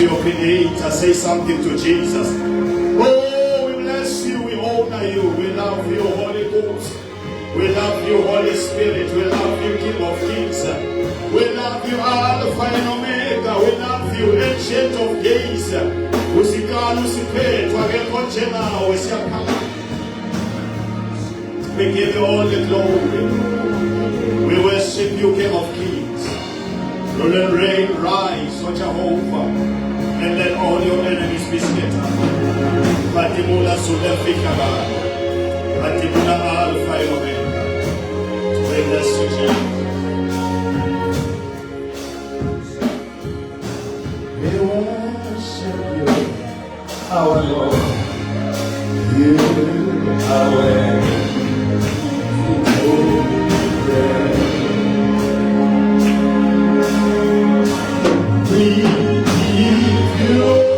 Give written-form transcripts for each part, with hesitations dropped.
your creator. Say something to Jesus. Oh, we bless you, we honor you, we love you, Holy Ghost. We love you, Holy Spirit. We love you, King of Kings. We love you, Alpha and Omega. We love you, Ancient of Days. We give you all the glory. We worship you, King of Kings. Rule and reign, rise, O Jehovah, and let all your enemies be scattered. Fatimula Sulefikaba, Fatimula Alpha and Omega. We bless you, Jesus. We worship you, our Lord. You are worthy. We give you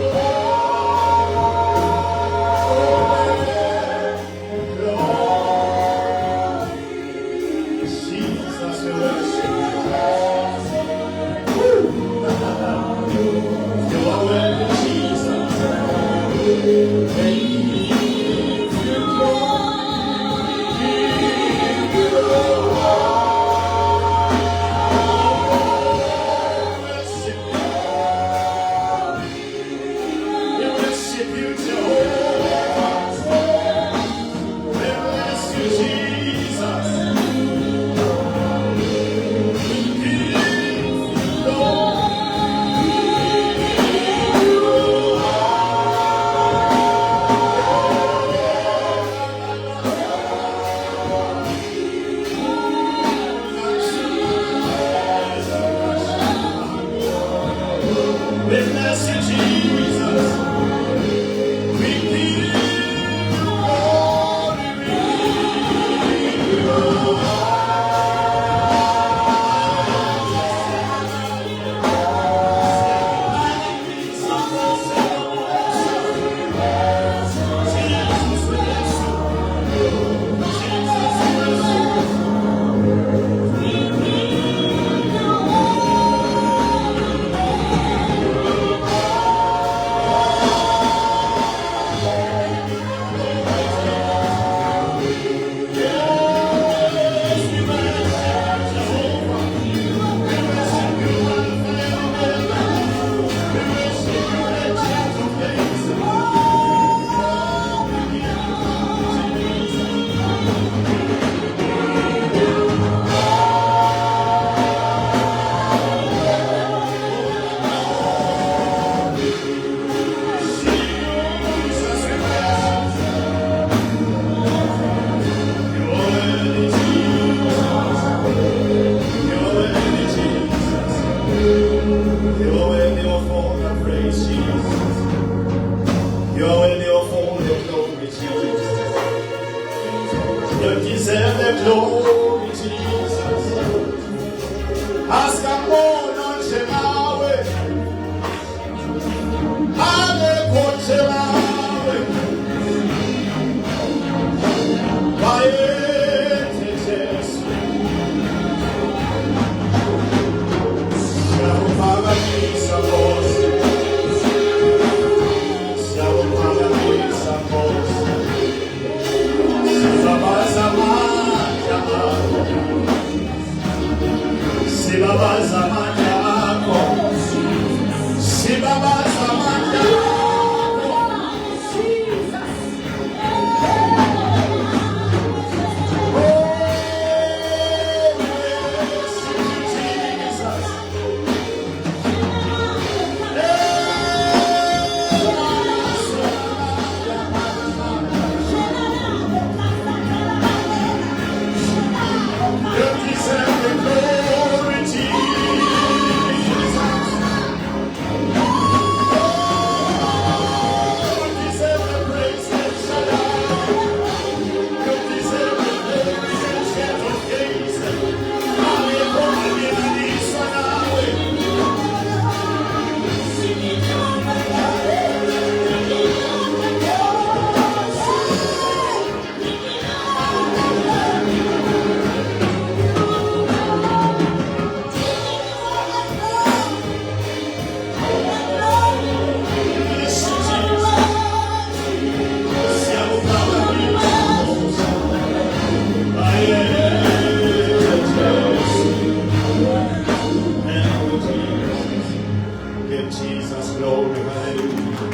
Give Jesus glory, hallelujah.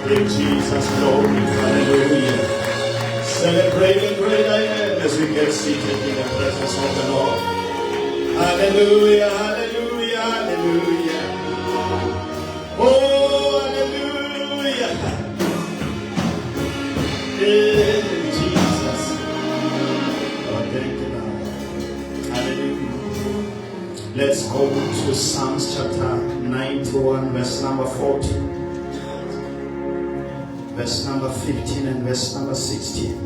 Give Jesus glory, hallelujah. Celebrate the great I am as we get seated in the presence of the Lord. Hallelujah, hallelujah, hallelujah. Oh, hallelujah. Hey, Jesus. Oh, thank you, Lord. Hallelujah. Let's go to Psalms chapter 91, verse number 14. Verse number 15 and verse number 16.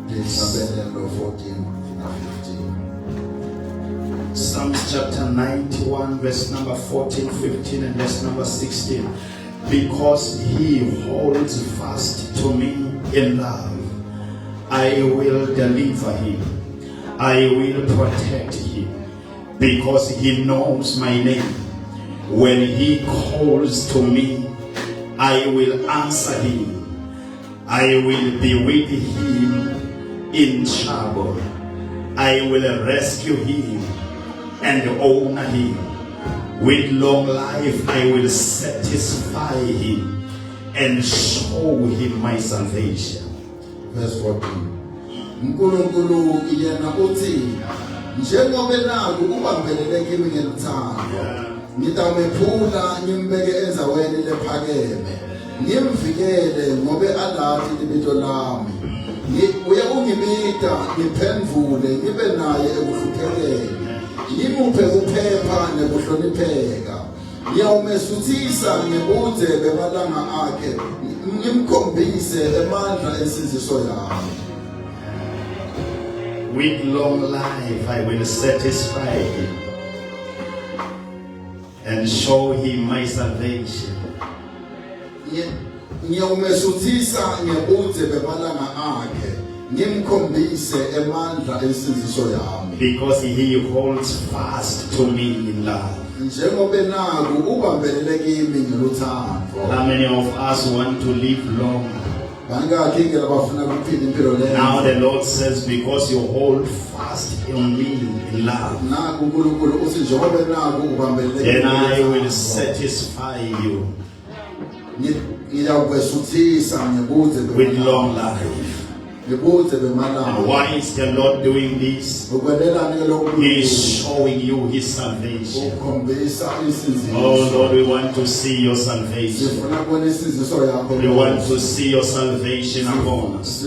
Number 14 and 15. Psalms chapter 91, verse number 14, 15, and verse number 16. Because he holds fast to me in love, I will deliver him. I will protect him, because he knows my name. When he calls to me, I will answer him. I will be with him in trouble. I will rescue him and honor him. With long life I will satisfy him and show him my salvation. Verse 14. Nkulunkulu yena uthi njengoba naku ubambelele kimi ngeluthando ngitawumephula ngimbeke enzaweni lephakeme ngimvikele ngobe alathi libito lami uyakungibita ngiphendvule ngibe naye ekuhlupheleni ngimuphe kuphepha nekuhlonipheka ngiyawumesuthisa ngebuze bemalanga akhe ngimkhombise emandla ensinziso yami. With long life I will satisfy him and show him my salvation. Ngiyawumesuthisa ngebuze bemalanga akhe ngimkhombise emandla ensinziso yami. Because he holds fast to me in love. Njengoba naku ubambelele kimi ngeluthando. How many of us want to live long? Now the Lord says, because you hold fast in me in love, then I will satisfy you with long life. And why is the Lord doing this? He is showing you his salvation. Oh Lord, we want to see your salvation. We want to see your salvation upon us.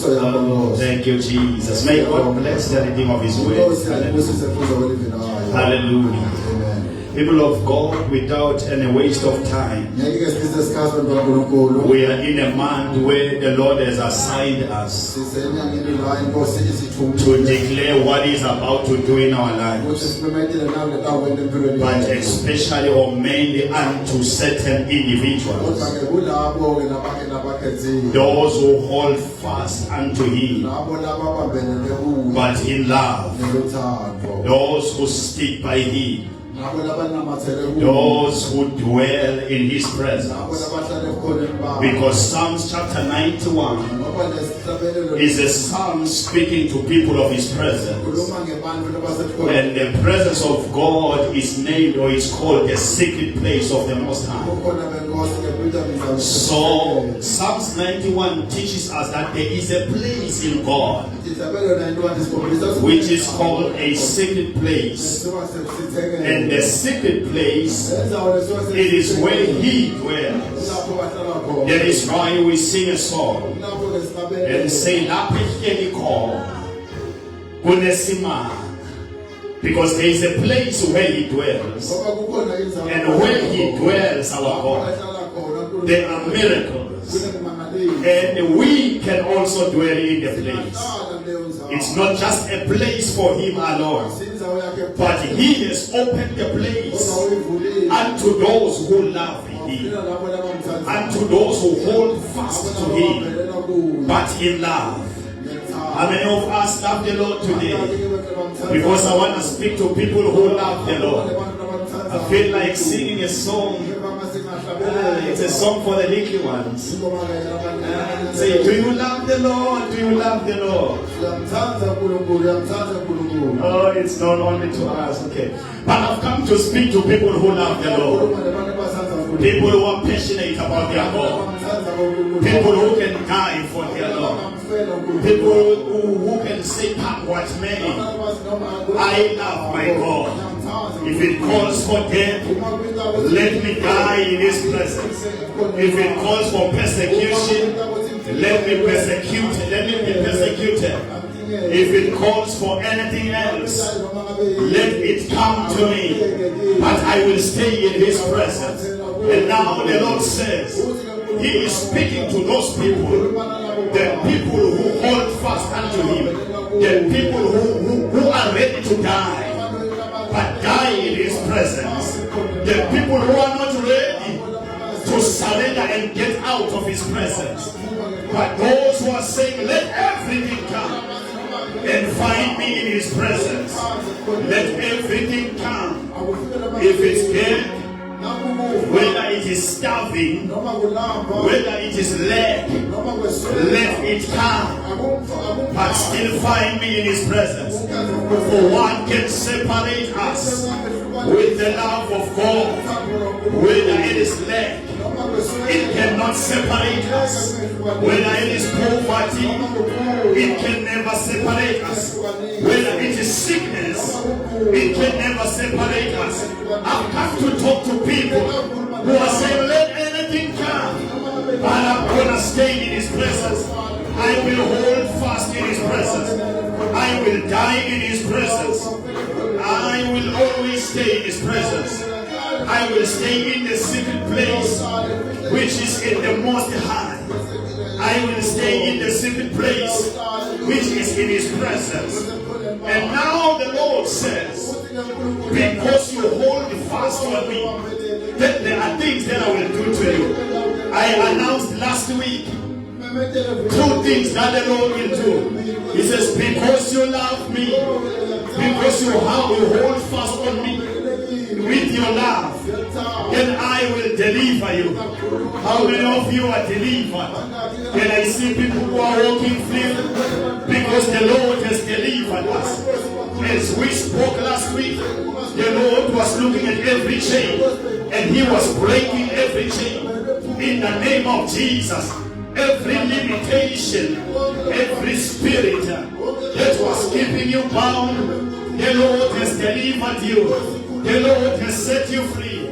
Oh, thank you, Jesus. May God bless the reading of his word. Hallelujah. Hallelujah. People of God, without any waste of time, we are in a month where the Lord has assigned us to declare what He is about to do in our lives, but especially or mainly unto certain individuals, those who hold fast unto Him, but in love, those who stick by Him, those who dwell in His presence. Because Psalms chapter 91 is a psalm speaking to people of His presence. And the presence of God is named, or is called, the secret place of the Most High. So Psalms 91 teaches us that there is a place in God which is called a secret place. And the secret place, it is where He dwells. That is why we sing a song and say, because there is a place where He dwells, and where He dwells, our God, there are miracles, and we can also dwell in the place. It's not just a place for Him alone, but He has opened the place unto those who love Him, unto those who hold fast to Him, but in love. How many of us love the Lord today? Because I want to speak to people who love the Lord. I feel like singing a song. It's a song for the little ones. Say, do you love the Lord? Do you love the Lord? Oh, it's not only to us, okay. But I've come to speak to people who love the Lord. People who are passionate about their God. People who can die for their Lord. People who can say, "Come what may, I love my God. If it calls for death, let me die in His presence. If it calls for persecution, let me persecute. Let me be persecuted. If it calls for anything else, let it come to me. But I will stay in His presence." And now the Lord says, He is speaking to those people, the people who hold fast unto Him, the people who are ready to die, but die in His presence, the people who are not ready to surrender and get out of His presence, but those who are saying, "Let everything come and find me in His presence. Let everything come." If it's dead, whether it is starving, whether it is lack, let it come, but still find me in His presence. For what can separate us with the love of God? Whether it is lack, it cannot separate us. Whether it is poverty, it can never separate us. Whether it is sickness, it can never separate us. I've come to talk to people who are saying, "Let anything come, but I'm going to stay in His presence. I will hold fast in His presence. I will die in His presence. I will always stay in His presence. I will stay in the secret place, which is in the Most High. I will stay in the secret place, which is in His presence." And now the Lord says, because you hold fast on me, that there are things that I will do to you. I announced last week 2 things that the Lord will do. He says, because you love me, because you hold fast on me with your love, then I will deliver you. How many of you are delivered? And I see people who are walking free because the Lord has delivered us. As we spoke last week, the Lord was looking at every chain and He was breaking every chain in the name of Jesus. Every limitation, every spirit that was keeping you bound, the Lord has delivered you. The Lord has set you free.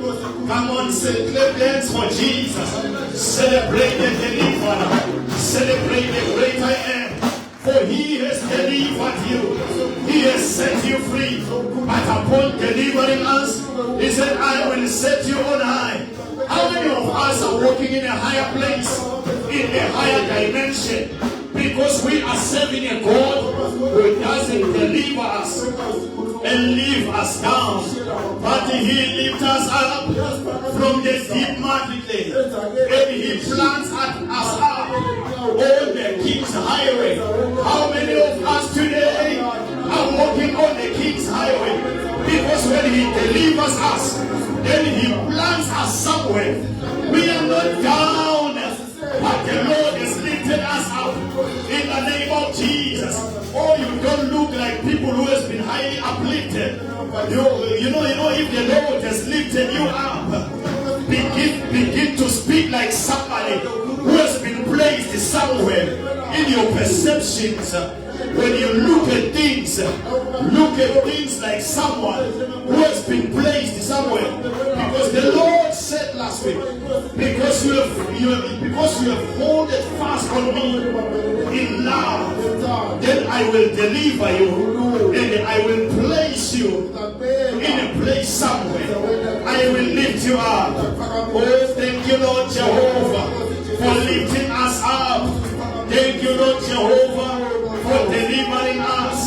Come on, clap hands for Jesus. Celebrate the deliverer. Celebrate the great I am. For He has delivered you. He has set you free. But upon delivering us, He said, "I will set you on high." How many of us are walking in a higher place, in a higher dimension? Because we are serving a God who doesn't deliver us and leave us down, but He lifts us up from the deep muddy clay, and He plants us up on the King's highway. How many of us today are walking on the King's highway? Because when He delivers us, then He plants us somewhere. We are not down, but the Lord has lifted us up in the name of Jesus. Oh, you don't look like people who has been highly uplifted. You know, if the Lord has lifted you up, begin to speak like somebody who has been placed somewhere in your perceptions. When you look at things like someone who has been placed somewhere. Because the Lord said last week, because you have held fast on me in love, then I will deliver you and I will place you in a place somewhere. I will lift you up. Oh, thank you, Lord Jehovah, for lifting us up. Thank you, Lord Jehovah, for delivering us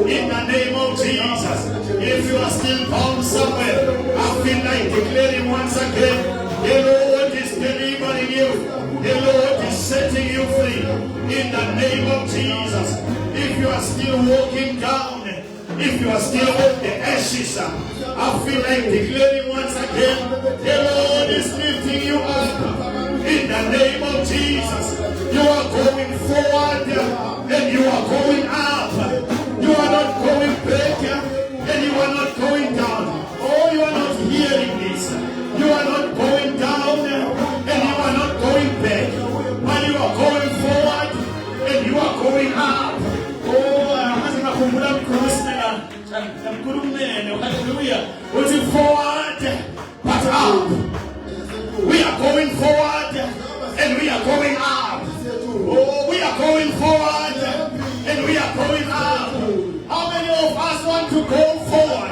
in the name of Jesus. If you are still bound somewhere, I feel like declaring once again, the Lord is delivering you. The Lord is setting you free in the name of Jesus. If you are still walking down If you are still on the ashes, I feel like declaring once again, the Lord is lifting you up. In the name of Jesus, you are going forward and you are going up. You are not going back and you are not going down. Oh, you are not hearing this. You are not going down and you are not going back. But you are going forward and you are going up. Hallelujah. Was it forward but up? We are going forward and we are going up. Oh, we are going forward and we are going up. How many of us want to go forward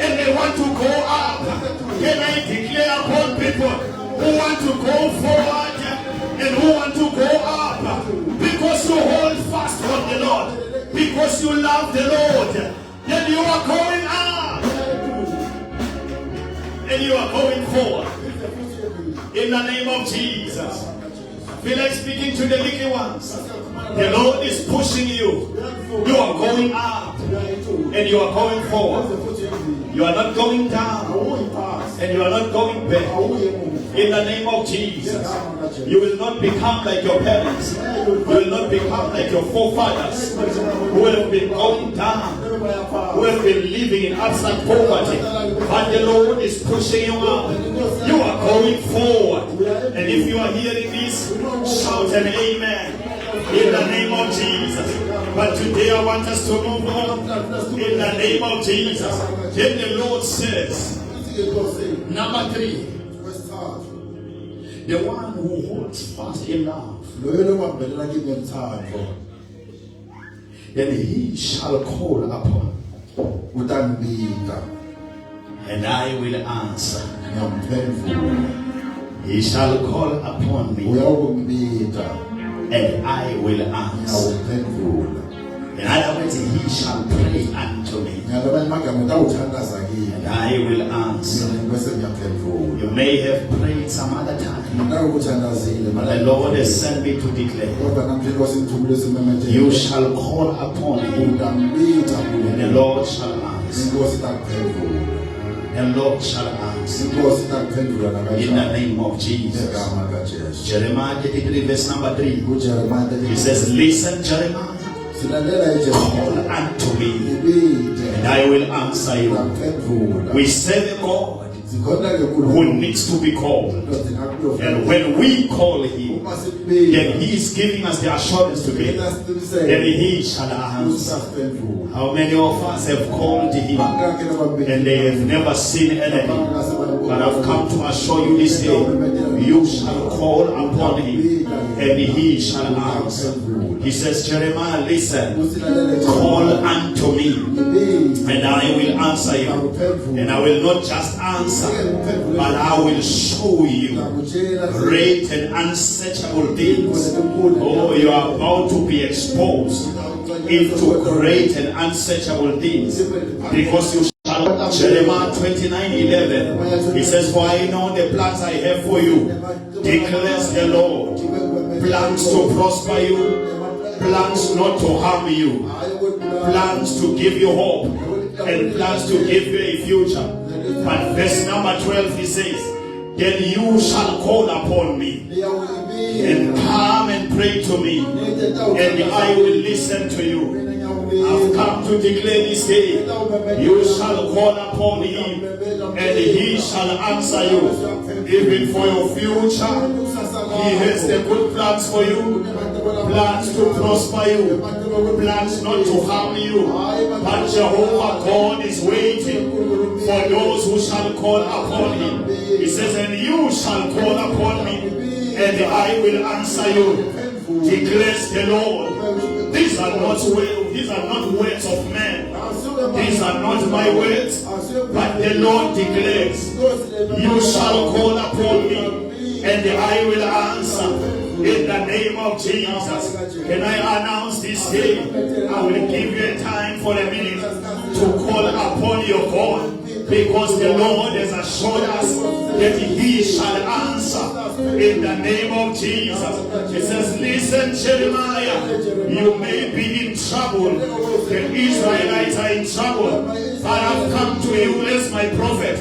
and they want to go up? Can I declare upon people who want to go forward and who want to go up? Because you hold fast on the Lord, because you love the Lord, then you are going up and you are going forward. In the name of Jesus. Feel like speaking to the little ones. The Lord is pushing you. You are going up and you are going forward. You are not going down and you are not going back. In the name of Jesus. You will not become like your parents. You will not become like your forefathers who have been going down, who have been living in absolute poverty. But the Lord is pushing you up. You are going forward. And if you are hearing this, shout an amen. In the name of Jesus. But today I want us to move on. In the name of Jesus. Then the Lord says, number 3, the one who holds fast in love, then he shall call upon, and I will answer. He shall call upon me, and I will answer. In other words, he shall pray unto me, and I will answer. You may have prayed some other time, but the Lord has sent me to declare, you shall call upon him, and the Lord shall answer. The Lord shall answer. In the name of Jesus. Jeremiah 33 verse number 3. He says, listen, Jeremiah, call unto me, and I will answer you. We serve a God who needs to be called. And when we call him, then he is giving us the assurance to be, then he shall answer. How many of us have called him and they have never seen anything? But I've come to assure you this day, you shall call upon him and he shall answer. He says, Jeremiah, listen, call unto me, and I will answer you. And I will not just answer, but I will show you great and unsearchable things. Oh, you are about to be exposed into great and unsearchable things, because you shall. Jeremiah 29:11. He says, for I know the plans I have for you, declares the Lord, plans to prosper you, plans not to harm you, plans to give you hope, and plans to give you a future. But verse number 12, he says, then you shall call upon me and come and pray to me, and I will listen to you. I've come to declare this day, you shall call upon him, and he shall answer you. Even for your future, he has the good plans for you, plans to prosper you, plans not to harm you. But Jehovah God is waiting for those who shall call upon him. He says, and you shall call upon me, and I will answer you, declares the Lord. These are not words of men. These are not my words, but the Lord declares, you shall call upon me, and I will answer. In the name of Jesus. Can I announce this day? I will give you a time for a minute to call upon your God. because the Lord has assured us that He shall answer in the name of Jesus. He says, listen, Jeremiah, you may be in trouble. The Israelites are in trouble, but I've come to you as my prophet.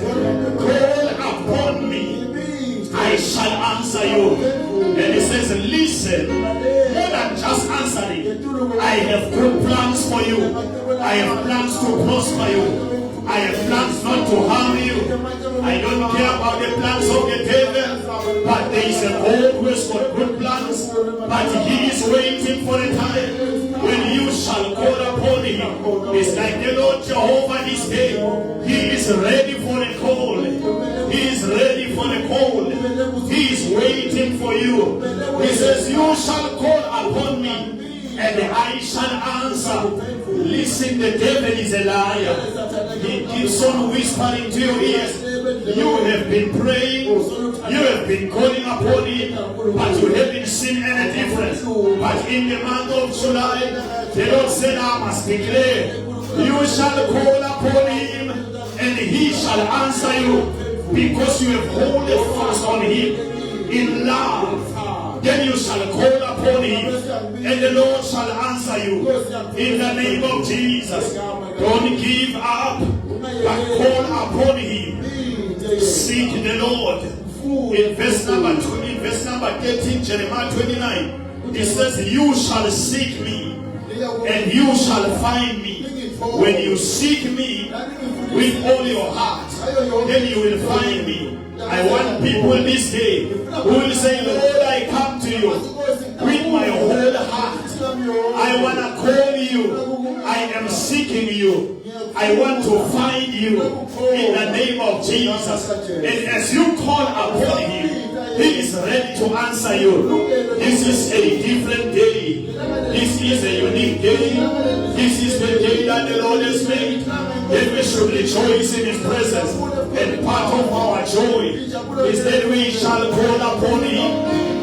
Call upon me, I shall answer you. And He says, listen, more than just answering, I have good plans for you. I have plans to prosper you. I have plans not to harm you. I don't care about the plans of the devil, but there is a God who has got good plans. But He is waiting for the time when you shall call upon Him. It's like the Lord Jehovah this day. He is ready for the call. He is ready for the call. He is waiting for you. He says, you shall call upon me, and I shall answer. Listen, the devil is a liar. He keeps on whispering to your ears. You have been praying, you have been calling upon Him, but you haven't seen any difference. But in the month of July, the Lord said, I must declare, you shall call upon Him, and He shall answer you, because you have held fast on Him in love. Then you shall call upon Him, and the Lord shall answer you in the name of Jesus. Don't give up, but call upon Him. Seek the Lord. In verse number 13, Jeremiah 29, it says, you shall seek me, and you shall find me. When you seek me with all your heart, then you will find me. I want people this day who will say, Lord, I come to you with my whole heart. I want to call you. I am seeking you. I want to find you in the name of Jesus. And as you call upon Him, He is ready to answer you. This is a different day. This is a unique day. This is the day that the Lord has made. And we should rejoice in His presence. And part of our joy is that we shall call upon Him,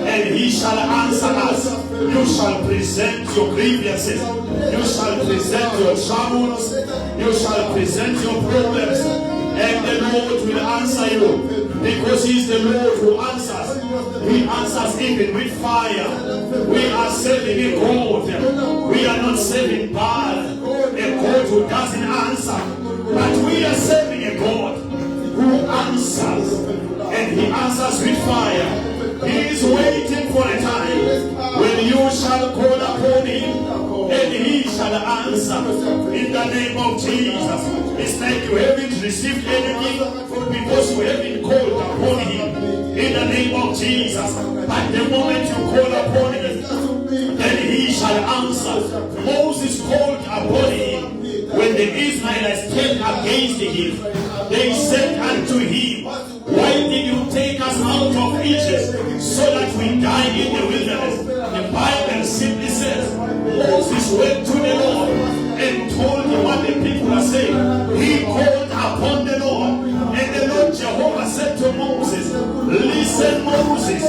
and He shall answer us. You shall present your grievances. You shall present your troubles. You shall present your problems. And the Lord will answer you, because He is the Lord who answers. He answers even with fire. We are serving a God. We are not serving Baal, a God who doesn't answer. But we are serving a God who answers. And He answers with fire. He is waiting for a time when you shall call upon Him, and He shall answer in the name of Jesus. It's like you haven't received anything because you haven't called upon Him in the name of Jesus. But the moment you call upon Him, then He shall answer. Moses called upon Him when the Israelites came against Him. They said unto Him, why did you take us out of Egypt so that we die in the wilderness? The Bible simply says Moses went to the Lord and told him what the people are saying. He called upon the Lord, and the Lord Jehovah said to Moses, listen, Moses,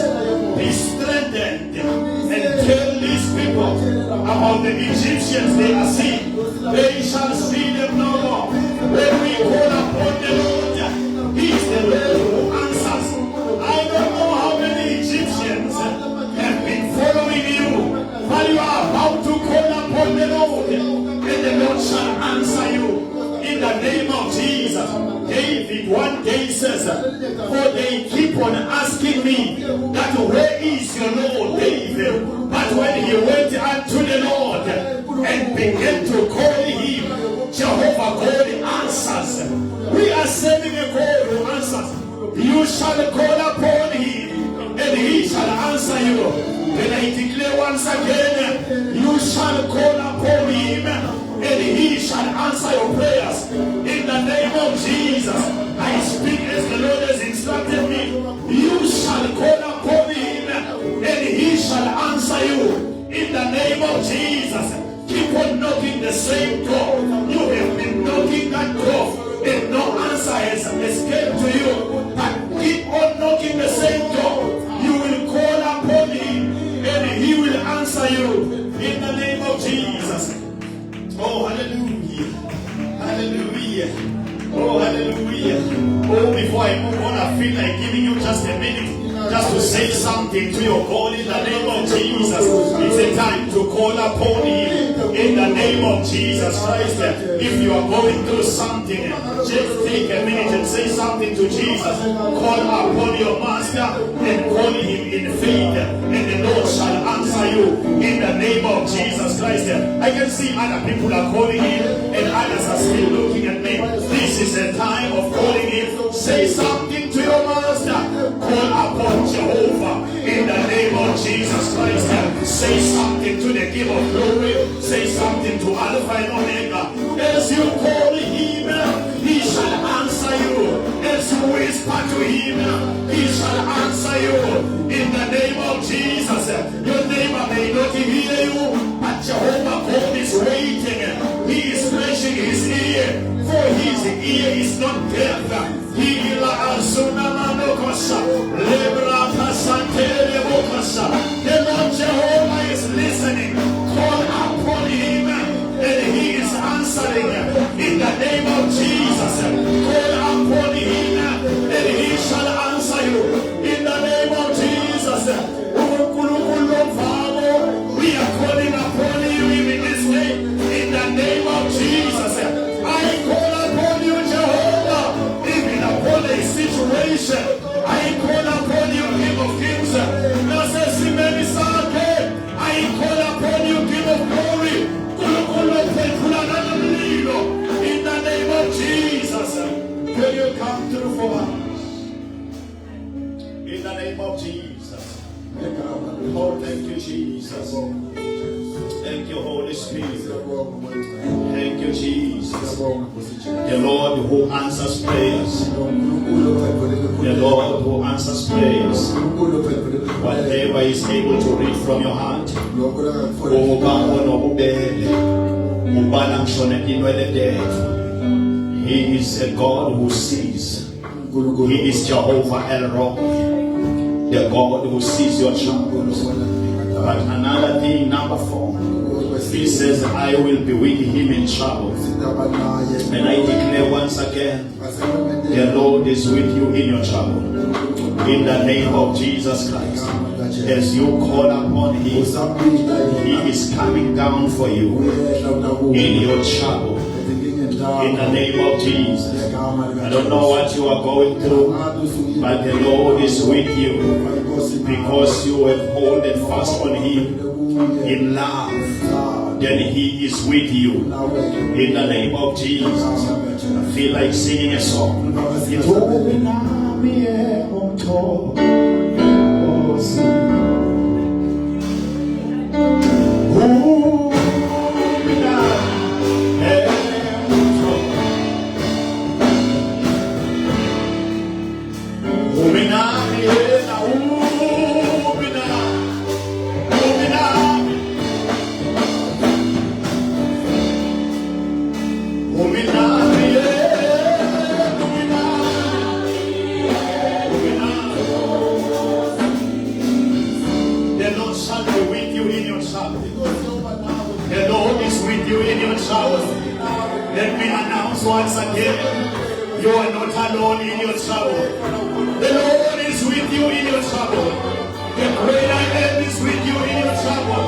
be strengthened and tell these people about the Egyptians they are seeing. They shall see them no more. When we call upon the Lord, He is the Lord who answers. I don't know how many Egyptians have been following you, but you are about to call upon the Lord, and the Lord shall answer you in the name of Jesus. David one day says, for they keep on asking me that where is your Lord, David? But when he went unto the Lord and began to call Him, Jehovah God answers. We are serving a God who answers. You shall call upon Him, and He shall answer you. Then I declare once again, you shall call upon Him, and He shall answer your prayers in the name of Jesus. I speak as the Lord has instructed me. You shall call upon Him, and He shall answer you in the name of Jesus. Keep on knocking the same door. You have been knocking that door, and no answer has escaped to you. But keep on knocking the same door. You will call upon Him, and He will answer you in the name of Jesus. Oh, hallelujah. Hallelujah. Oh, hallelujah. minute just to say something to your God in the name of Jesus. It's a time to call upon Him in the name of Jesus Christ. If you are going through something, just take a minute and say something to Jesus. Call upon your Master and call Him in faith, and the Lord shall answer you in the name of Jesus Christ. I can see other people are calling Him and others are still looking at me. This is a time of calling Him. Say something to your Master. Call upon Jehovah in the name of Jesus Christ. Say something to the King of Glory. Say something to Alpha and Omega. As you call Him, He shall answer you. As you whisper to Him, He shall answer you in the name of Jesus. Your neighbor may not hear you, but Jehovah God is waiting. He is stretching His ear, for His ear is not deaf. The Lord Jehovah is listening. Call upon Him and He is answering in the name of Jesus. Call upon Him and He shall answer you in the name of Jesus. We are calling upon you even this day in the name of Jesus. I call upon you, Jehovah, even upon a situation. I call upon you, King of Kings. I call upon you, King of Glory. In the name of Jesus, will you come through for us? In the name of Jesus. Oh, thank you, Jesus. Thank you, Holy Spirit. Thank you, Jesus. The Lord who answers prayers. The Lord who answers prayers. Whatever is able to read from your heart. He is a God who sees. He is Jehovah El Rohi, the God who sees your troubles. But another thing, number 4, He says, I will be with him in trouble. And I declare once again, the Lord is with you in your trouble. In the name of Jesus Christ. As you call upon Him, He is coming down for you in your trouble. In the name of Jesus. I don't know what you are going through, but the Lord is with you because you have holding fast on Him in love. Then He is with you in the name of Jesus. I feel like singing a song. Let me announce once again, you are not alone in your trouble. The Lord is with you in your trouble. The great I am is with you in your trouble.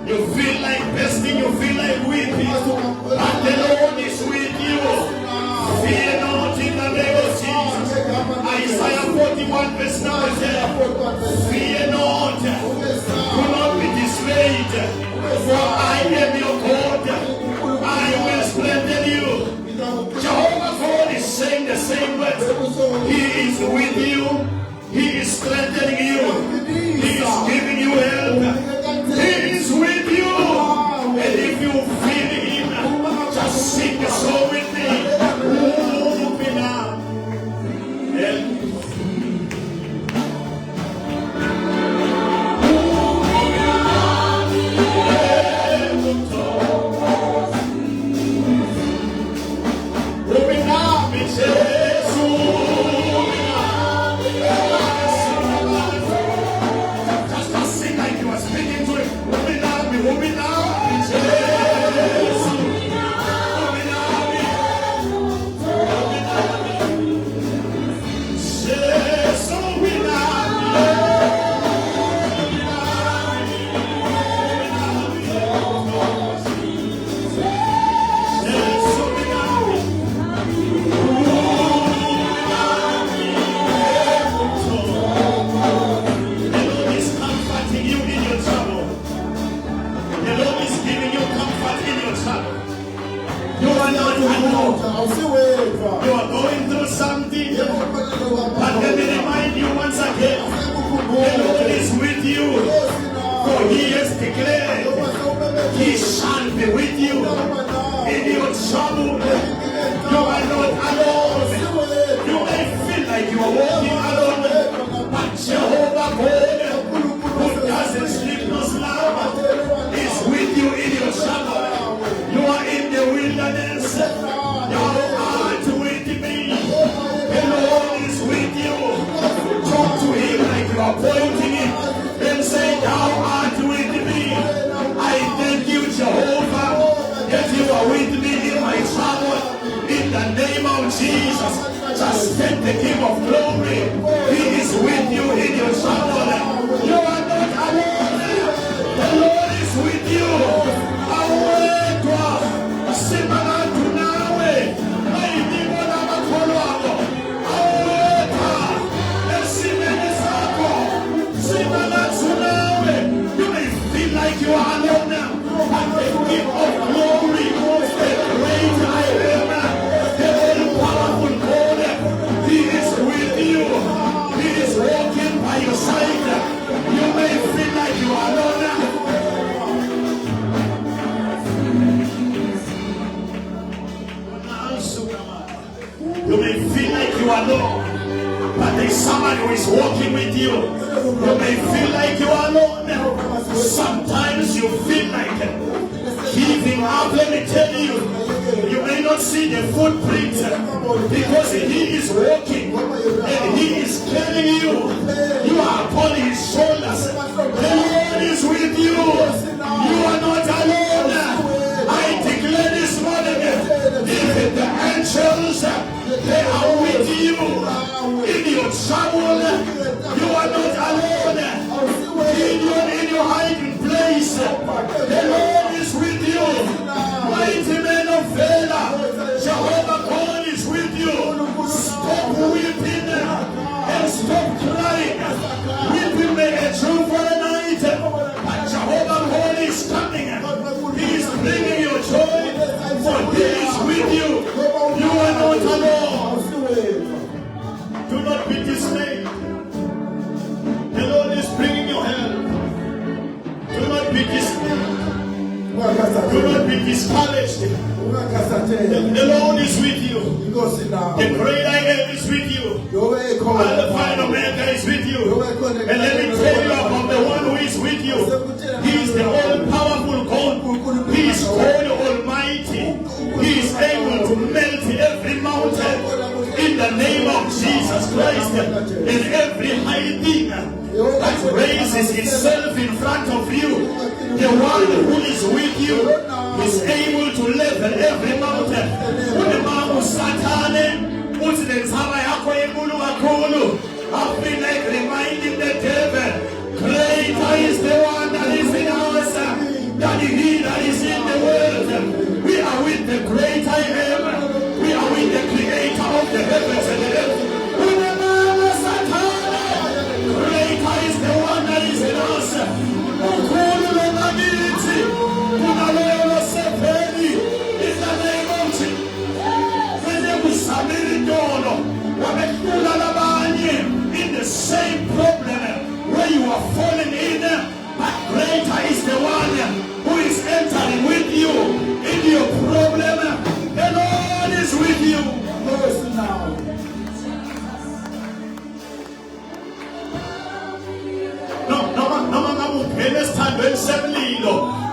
You feel like besting, you feel like weeping, and the Lord is with you. Fear not in the name of Jesus. Isaiah 41 verse 9. Fear not, do not be dismayed. For I am your God, I will strengthen you. Jehovah God is saying the same words. He is with you, He is strengthening you, He is giving you help, He is with you. And if you feel Him, just sing a song with me. Open up. Just sing like you are speaking. He shall be with you in your trouble. You are not alone. You may feel like you are walking alone, but Jehovah God, who doesn't sleep nor slumber, is with you in your trouble. You are in the wilderness. Thou art with me. The Lord is with you. Talk to him like you are pointing him and say, thou art with me. I thank you, Jehovah, that you are with me in my trouble. In the name of Jesus, just thank the King of Glory. He is with you in your trouble. You are not alone. The Lord is with you. Awekwa, simama tunawe, maidimo na makolo wako. Aweka, esimeni zako, simama tunawe. You may feel like you are alone now, but the King of Glory, the great I am, the all-powerful God, He is with you. He is walking by your side. You may feel like you are alone now. You may feel like you are alone, but there's someone who is walking with you. You may feel like you are alone. Sometimes you feel like giving up. Let me tell you, you may not see the footprint because He is walking and He is carrying you. You are upon His shoulders. The Lord is with you. You are not alone. I declare this morning, even the angels, they are with you in your trouble. You are not alone. In your hiding place, the Lord is with you. Mighty men of valor, Jehovah God is with you. Stop weeping and stop crying. Weeping may endure for a night, but Jehovah God is coming. He is bringing you joy, for He is with you. You are not alone. Do not be dismayed. The Lord is bringing your help. Do not be dismayed. Do not be discouraged. The Lord is with you. The great I am is with you. And the final Omega is with you. And let me tell you about the one who is with you. He is the all-powerful God. He is God Almighty. He is able to melt every mountain in the name of Jesus Christ. And every high thing that raises itself in front of you, the one who is with you is able to level every mountain. I've been like reminding the devil, greater is the one that is in us than he that is in the world. We are with the great I am. We are with the creator of the heavens and the earth. Greater is the one that is in us. In the name of Jesus. In the same problem where you are falling in, but greater is the one who is entering with you in your problem. The Lord is with you.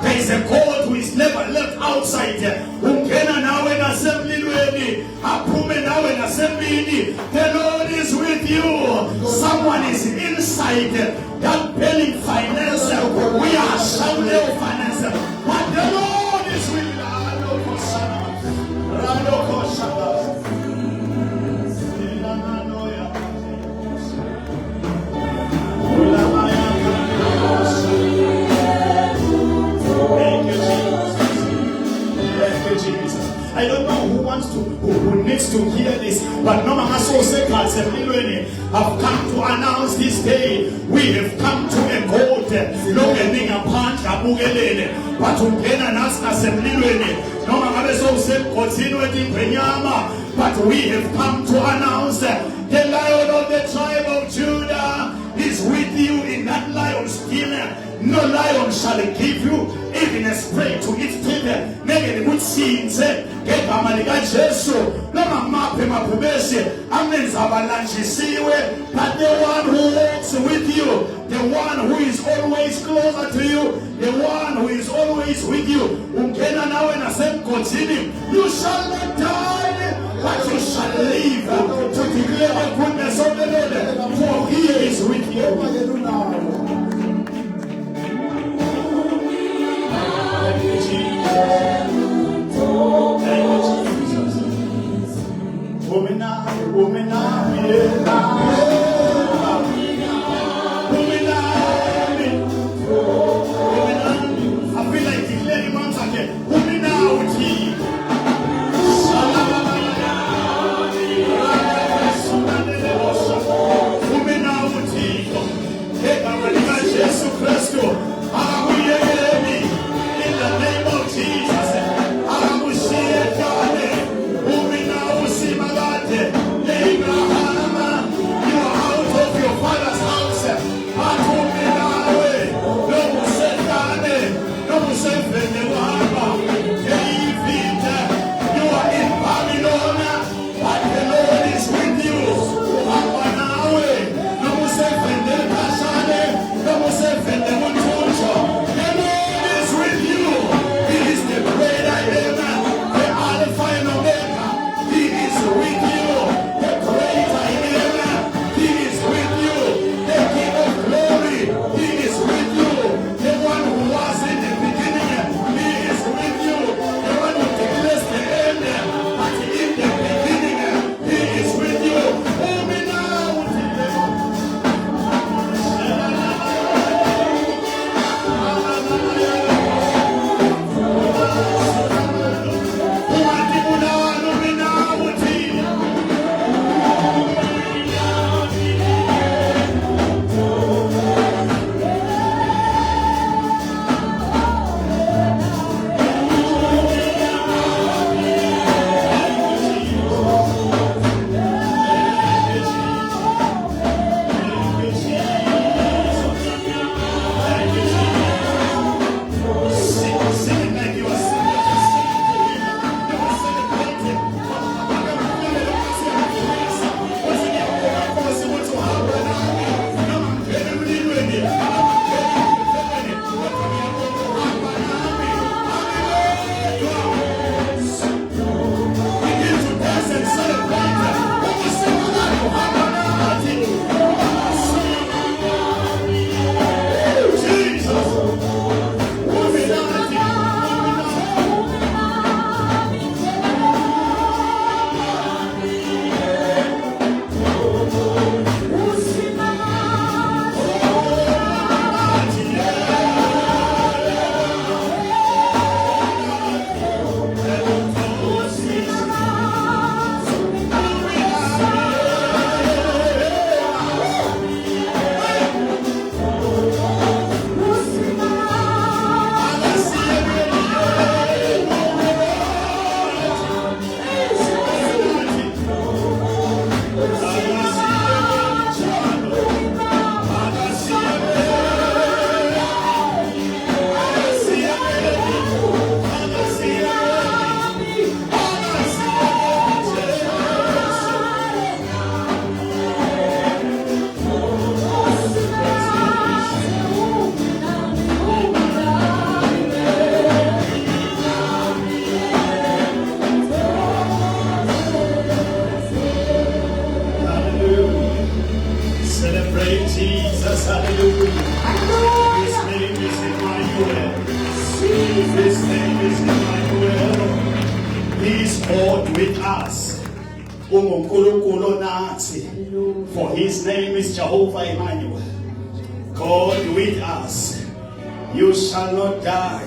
There is a God who is never left outside. The Lord is with you. Someone is inside that belly finance. We are shouting finance, but the Lord is with you. I don't know who needs to hear this, but no matter so have come to announce this day. We have come to a God. But to gain an assembly. No matter so but we have come to announce the Lion of the tribe of Judah is with you in that lion's den. No lion shall give you even a spray to its tip. Ngeke ngikuthinze ngegama lika Jesu noma maphi emaphumesi amenza abalanjisiwe, but the one who walks with you, the one who is always closer to you, the one who is always with you, ungena nawe nasemgodini, you shall not die but you shall live to declare the goodness of the Lord, for he is with you. I feel like declaring once again, women are with you. Women are with you. Jesus Christ, in the name of Jesus. Abraham, you are out of your father's house. You are in Babylon, but the Lord is with you. The Lord is with you. He is the great I am, the Alpha and Omega. He is with you. The great I am. He is with you. The King of glory. He is with you. The one who was in the beginning. He is with you. The one who declares the end. But in the beginning, he is with you. Oh, me now. Jesus, hallelujah. His name is Emmanuel. His name is Emmanuel. He is God with us. For his name is Jehovah Emmanuel. God with us. You shall not die.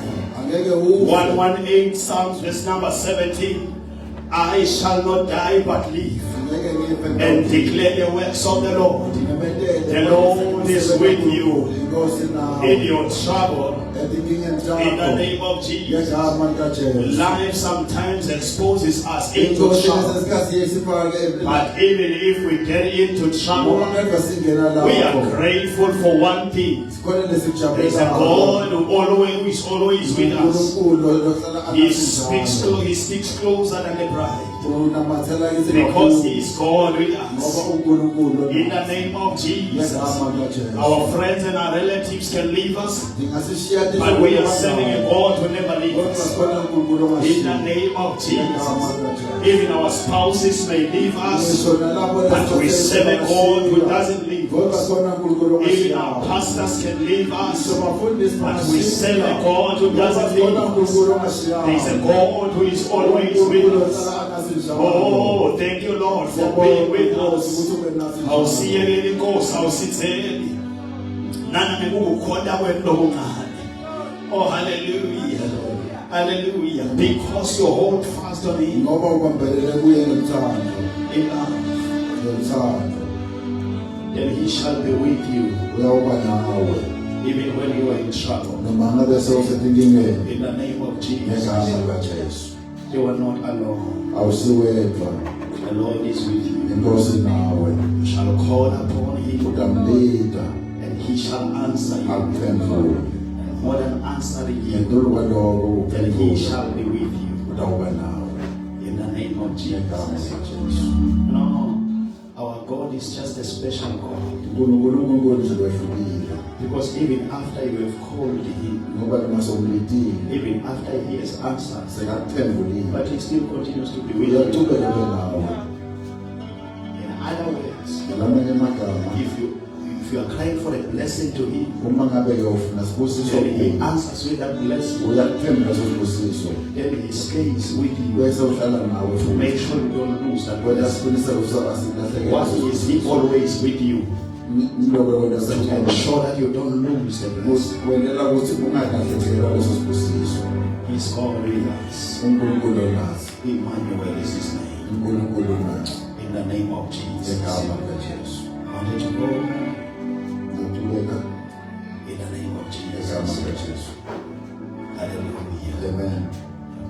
118 Psalms verse number 17. I shall not die but live and declare the works of the Lord. The Lord is with you in your trouble. etinkingeni In the takho name of Jesus. ngegama likaJesu. Life sometimes exposes us into Inkosi trouble. lesikhathi esifake But even if we get into ngoba trouble, ngeke singena we are lapho grateful for one thing. khona There's a lesijabulayo God who is always with us. uNkulunkulu lohlala He sticks closer than the bride. unamathela kithi Because He is God with ngoba us. uNkulunkulu In the name of Jesus. ngegama likaJesu. Our friends and our relatives can leave us, Ndingasishiya but we are serving a God who never leaves kodwa us. khona uNkulunkulu In the ongashiyi. name of Jesus. Ngegama likaJesu. Even our spouses may leave us, Ngisho nalabo but we serve a God who doesn't leave kodwa us. khona uNkulunkulu Even ongashiyi. our pastors can leave us, Ngisho bafundisi but we serve a God who doesn't leave khona us. uNkulunkulu ongashiyi. There is a God who is always with us. Oh, thank you, Lord, for being with us. Awusiyekeli Nkosi, awusitheli. Nana ngikukhona kwento okuncane. Oh, hallelujah. Hallelujah. Because you hold fast on Him. ngoba ubambelele kuye ngomthando In love, ngomthando then He shall be with you, uyawuba nawe even when you are in trouble. noma ngabe sewusetinkingeni In the name of Jesus, ngegama likaJesu. you are not alone. Awusiwedwa, The Lord is with you. inkosi nawe. You shall call upon Him, Utamlida and He shall answer you. akuphendule. And more than answering you, Ngendulu kwaloko then He uphendule shall be with you. utawuba nawe In the name of ngegama Jesus. likaJesu. No, our God is just a special God. uNkulunkulu nje wehlukile Because even after you have called Him, ngoba noma sewumlidile even after He has answered, sekakuphendulile but He still continues to be with you. uyaqhubeka ube nawe. In other words, Ngamanye amagama if you are crying for a blessing to Him, uma ngabe uyofuna sibusiso then He kuye, answers with that blessing. uyakuphendula leso sibusiso Then He stays with you. bese uhlala nawe To futhi. make sure you don't lose that Wena blessing. siqiniseko usabasilahlekelwa. Why is He always with you? Ngilobe wena To sithemba. ensure that you don't lose the blessing. Wendela ukuthi ungadlahlekela leso sibusiso. He's God with us. uNkulunkulu nathi. Emmanuel is His name. uNkulunkulu nathi. In the name of Jesus. Ngegama likaJesu. I want you to go Ngituleka in the name of ngegama Jesus. likaJesu. Hallelujah. Amen.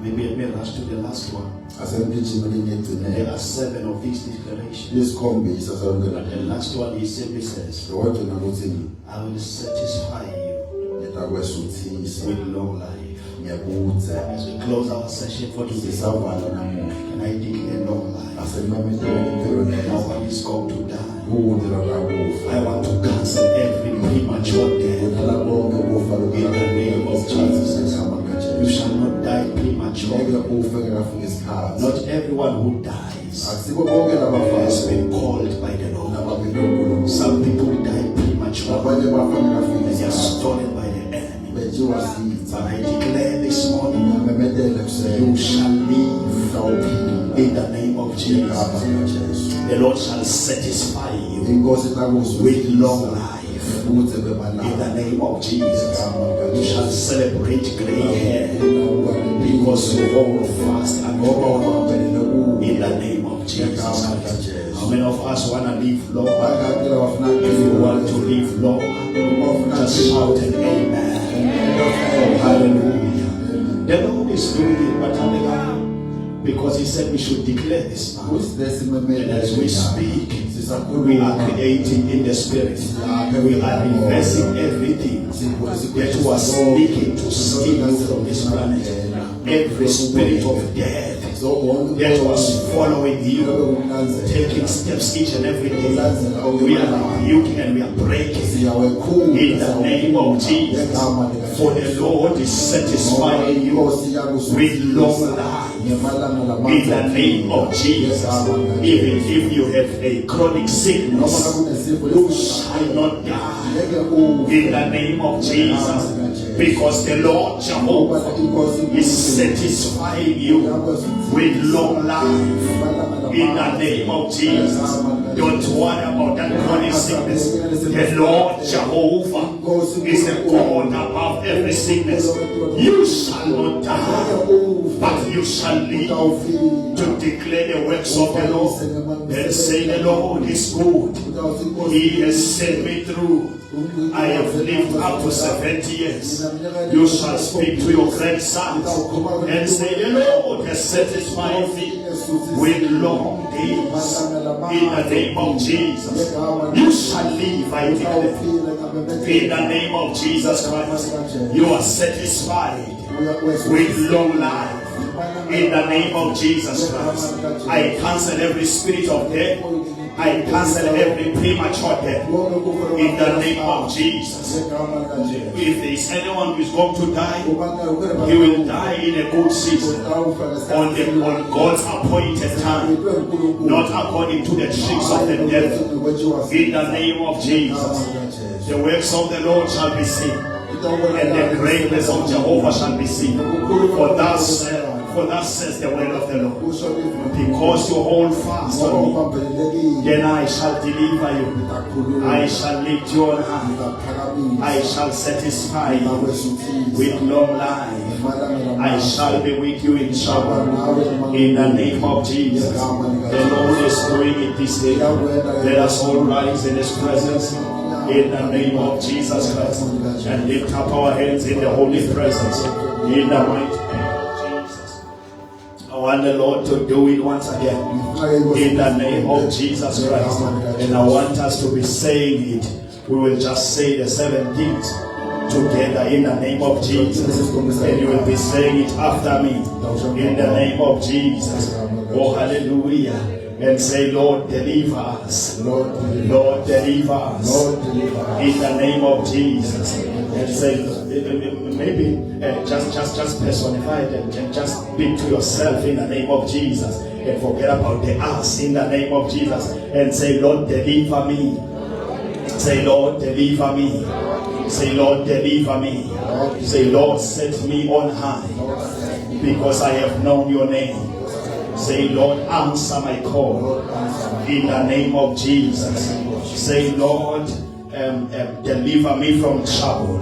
Maybe I may rush to the last one. Asengijimele There ngegcine. are 7 of these declarations. Isikhombisa sonke But the last one, He simply says, Wagcina ukuthi I will satisfy you ngitakwesuthisa with long life. ngiyakudze. As we close our session for today, Sisavala namuhla. can I declare long life? Asemamethweni impilo No neza. one is going to die. Kude lakakufa. I want to cancel every premature death. Kudala konke kufa In the name of Jesus. ngegama You likaJesu. shall not die Ngeke prematurely. ufe ngekafika isikhathi. Not everyone who dies Akusikho konke has labafazi been called by the Lord. nabaphendula uNkulunkulu. Some people die prematurely. Abanye bafa ngekafika They are isikhathi. stolen by the enemy. Bethiwa sitha. But I declare this morning, Ngiyamemezela you kuseni. shall live Utawuphila. in the name of Ngegama Jesus. likaJesu. The Lord shall satisfy you Inkosi with takuzwisisa. long life. Ubudze In the bemalanga. name of Jesus. You shall celebrate gray hair Because because you hold fast and hold in the name of Jesus. How many of us want to live long? If you want to live long, just shout an amen. Hallelujah. The Lord is doing it, but hallelujah, because He said we should declare this now. And as we speak, we are creating in the spirit. We are reversing everything that was seeking to steal you from this planet. Every spirit of death that was following you, taking steps each and every day, we are rebuking and we are breaking in the name of Jesus. For the Lord is satisfying you with long life. In the name of Jesus. Even if you have a chronic sickness, you shall not die. In the name of Jesus. Because the Lord Jehovah is satisfying you with long life. In the name of Jesus. Don't worry about that chronic sickness. The Lord Jehovah is a God above every sickness. You shall not die, but you shall shall live to declare the works of the Lord and say, the Lord is good. He has sent me through. I have lived up to 70 years. You shall speak to your grandsons and say, the Lord has satisfied thee with long days. In the name of Jesus, you shall live, I declare. In the name of Jesus Christ, you are satisfied with long life. In the name of Jesus Christ, I cancel every spirit of death. I cancel every premature death. In the name of Jesus. If there is anyone who is going to die, he will die in a good season, on God's appointed time, not according to the tricks of the devil. In the name of Jesus, the works of the Lord shall be seen, and the greatness of Jehovah shall be seen. For thus says the word of the Lord, because you hold fast on me, then I shall deliver you. I shall lift you on high. I shall satisfy you with long life. I shall be with you in trouble. In the name of Jesus. The Lord is doing it this day. Let us all rise in His presence. In the name of Jesus Christ, and lift up our hands in the holy presence. In the mighty name of Jesus. I want the Lord to do it once again. In the name of Jesus Christ. And I want us to be saying it. We will just say the 7 things together in the name of Jesus. And you will be saying it after me. In the name of Jesus. Oh, hallelujah. And say, Lord, deliver us. Lord, deliver us. In the name of Jesus. And say, maybe just personify it and just speak to yourself in the name of Jesus. And forget about the us in the name of Jesus. And say, Lord, deliver me. Say, Lord, deliver me. Say, Lord, deliver me. Say, Lord, set me on high, because I have known your name. Say, Lord, answer my call in the name of Jesus. Say, Lord, deliver me from trouble.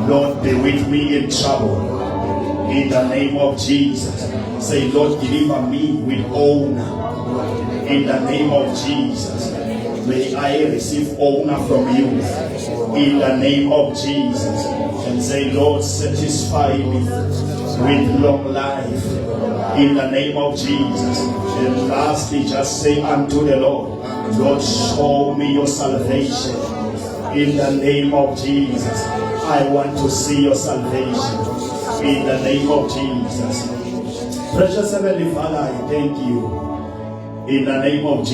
Lord, be with me in trouble in the name of Jesus. Say, Lord, deliver me with honor in the name of Jesus. May I receive honor from you in the name of Jesus. And say, Lord, satisfy me with long life in the name of Jesus. And lastly, just say unto the Lord, Lord, show me your salvation in the name of Jesus. I want to see your salvation in the name of Jesus. Precious Heavenly Father, I thank you in the name of Jesus.